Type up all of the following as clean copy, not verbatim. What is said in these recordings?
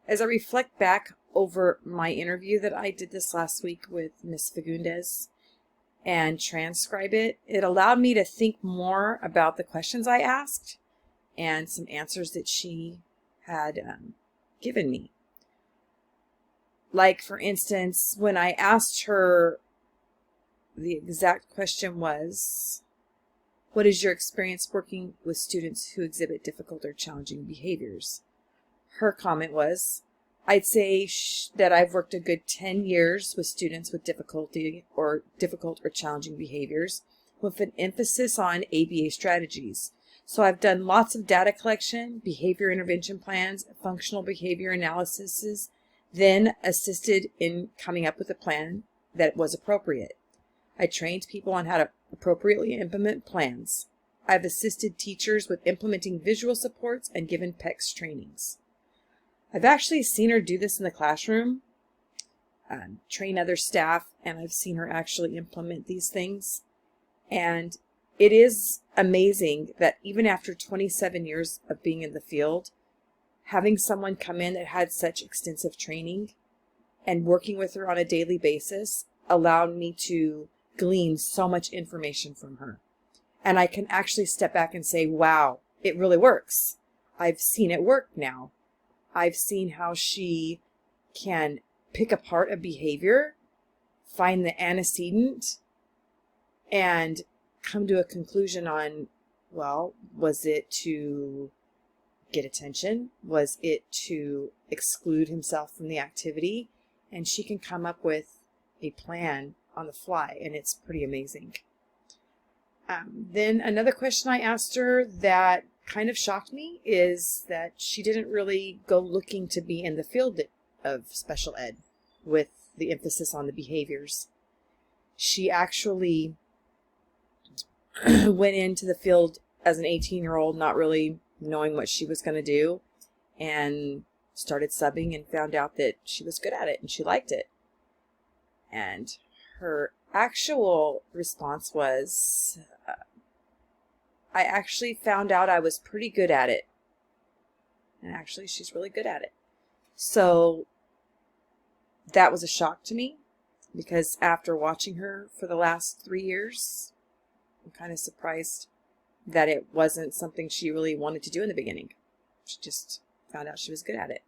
As I reflect back over my interview that I did this last week with Miss Fagundes and transcribe it, it allowed me to think more about the questions I asked and some answers that she had given me. Like, for instance, when I asked her, the exact question was, what is your experience working with students who exhibit difficult or challenging behaviors? Her comment was, I'd say that I've worked a good 10 years with students with difficult or challenging behaviors with an emphasis on ABA strategies. So I've done lots of data collection, behavior intervention plans, functional behavior analyses, then assisted in coming up with a plan that was appropriate. I trained people on how to appropriately implement plans. I've assisted teachers with implementing visual supports and given PECS trainings. I've actually seen her do this in the classroom, train other staff, and I've seen her actually implement these things. And it is amazing that even after 27 years of being in the field, having someone come in that had such extensive training and working with her on a daily basis allowed me to glean so much information from her. And I can actually step back and say, wow, it really works. I've seen it work now. I've seen how she can pick apart a behavior, find the antecedent, and come to a conclusion on, well, was it to get attention? Was it to exclude himself from the activity? And she can come up with a plan on the fly, and it's pretty amazing. Then another question I asked her that kind of shocked me is that she didn't really go looking to be in the field of special ed with the emphasis on the behaviors. She actually went into the field as an 18-year-old, not really knowing what she was going to do, and started subbing and found out that she was good at it and she liked it. And her actual response was, I actually found out I was pretty good at it. And actually, she's really good at it. So that was a shock to me, because after watching her for the last 3 years, I'm kind of surprised that it wasn't something she really wanted to do in the beginning. She just found out she was good at it.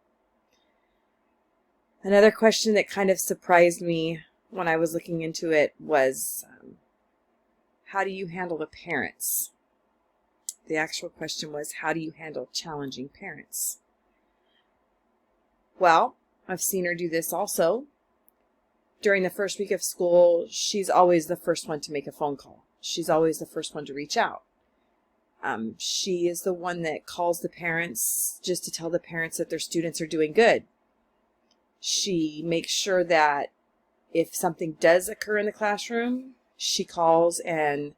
Another question that kind of surprised me when I was looking into it was, how do you handle the parents? The actual question was, how do you handle challenging parents? Well, I've seen her do this also. During the first week of school, she's always the first one to make a phone call. She's always the first one to reach out. She is the one that calls the parents just to tell the parents that their students are doing good. She makes sure that if something does occur in the classroom, she calls and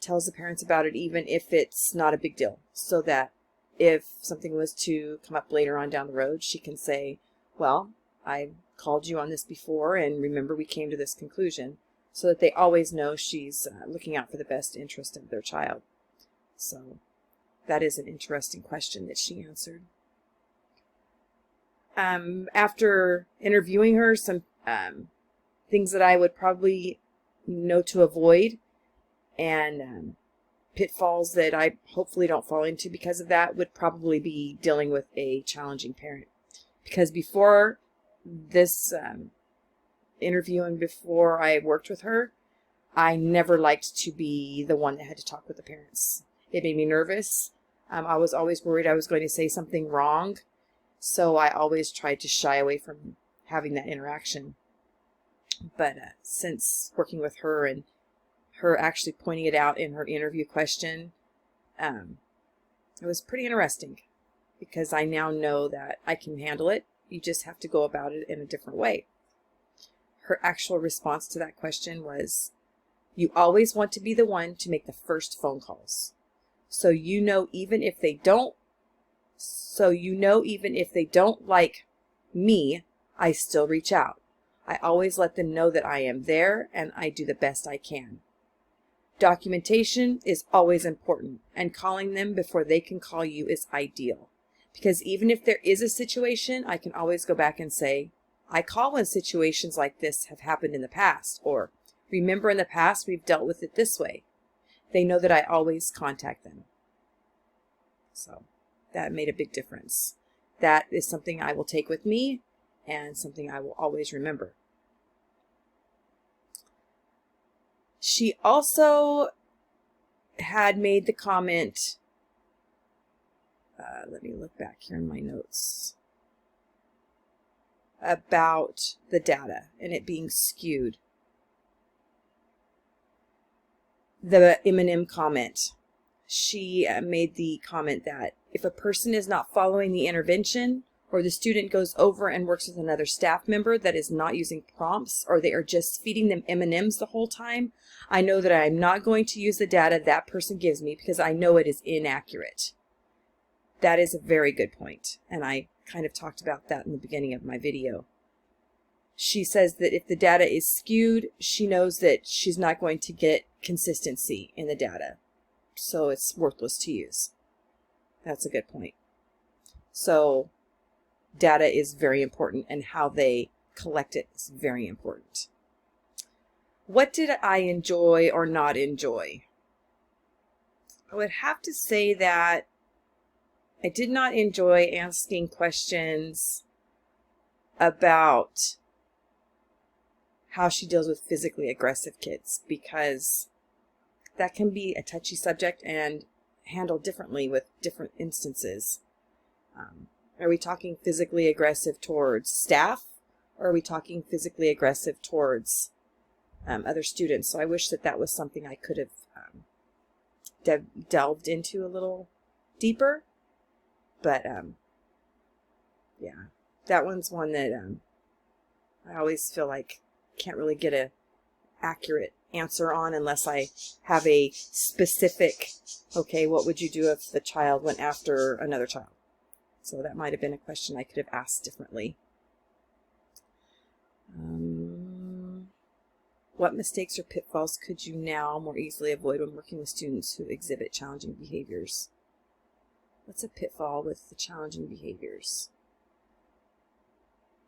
tells the parents about it, even if it's not a big deal, so that if something was to come up later on down the road, she can say, well, I called you on this before, and remember we came to this conclusion, so that they always know she's looking out for the best interest of their child. So that is an interesting question that she answered. After interviewing her, some things that I would probably know to avoid, and pitfalls that I hopefully don't fall into because of that, would probably be dealing with a challenging parent. Because before this interview and before I worked with her, I never liked to be the one that had to talk with the parents. It made me nervous. I was always worried I was going to say something wrong, so I always tried to shy away from having that interaction. But since working with her and her actually pointing it out in her interview question, it was pretty interesting, because I now know that I can handle it. You just have to go about it in a different way. Her actual response to that question was, you always want to be the one to make the first phone calls. So even if they don't like me, I still reach out. I always let them know that I am there and I do the best I can. Documentation is always important, and calling them before they can call you is ideal. Because even if there is a situation, I can always go back and say, I call when situations like this have happened in the past, or remember in the past we've dealt with it this way. They know that I always contact them. So that made a big difference. That is something I will take with me and something I will always remember. She also had made the comment, let me look back here in my notes, about the data and it being skewed. The M&M comment. She made the comment that if a person is not following the intervention, or the student goes over and works with another staff member that is not using prompts, or they are just feeding them M&Ms the whole time, I know that I'm not going to use the data that person gives me because I know it is inaccurate. That is a very good point, and I kind of talked about that in the beginning of my video. She says that if the data is skewed, she knows that she's not going to get consistency in the data, so it's worthless to use. That's a good point. So data is very important, and how they collect it is very important. What did I enjoy or not enjoy? I would have to say that I did not enjoy asking questions about how she deals with physically aggressive kids, because that can be a touchy subject and handled differently with different instances. Are we talking physically aggressive towards staff, or are we talking physically aggressive towards other students? So I wish that that was something I could have delved into a little deeper. But yeah, that one's one that I always feel like can't really get a accurate answer on unless I have a specific, okay, what would you do if the child went after another child? So that might have been a question I could have asked differently. What mistakes or pitfalls could you now more easily avoid when working with students who exhibit challenging behaviors? What's a pitfall with the challenging behaviors?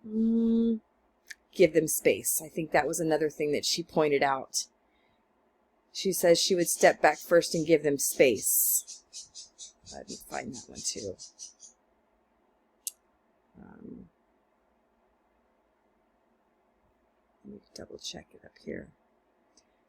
Give them space. I think that was another thing that she pointed out. She says she would step back first and give them space. Let me find that one too. Let me double check it up here.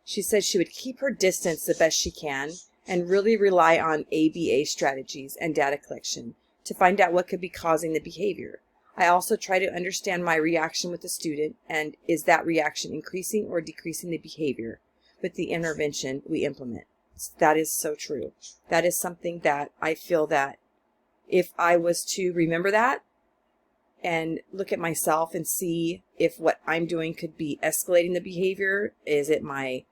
She says she would keep her distance the best she can and really rely on ABA strategies and data collection to find out what could be causing the behavior. I also try to understand my reaction with the student, and is that reaction increasing or decreasing the behavior with the intervention we implement. That is so true. That is something that I feel that if I was to remember that and look at myself and see if what I'm doing could be escalating the behavior, is it my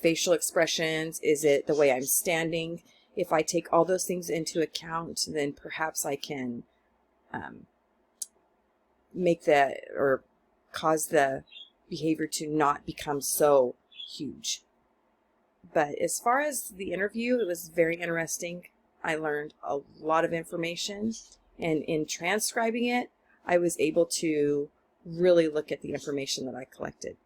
facial expressions, is it the way I'm standing? If I take all those things into account, then perhaps I can make or cause the behavior to not become so huge. But as far as the interview, it was very interesting. I learned a lot of information, and in transcribing it, I was able to really look at the information that I collected.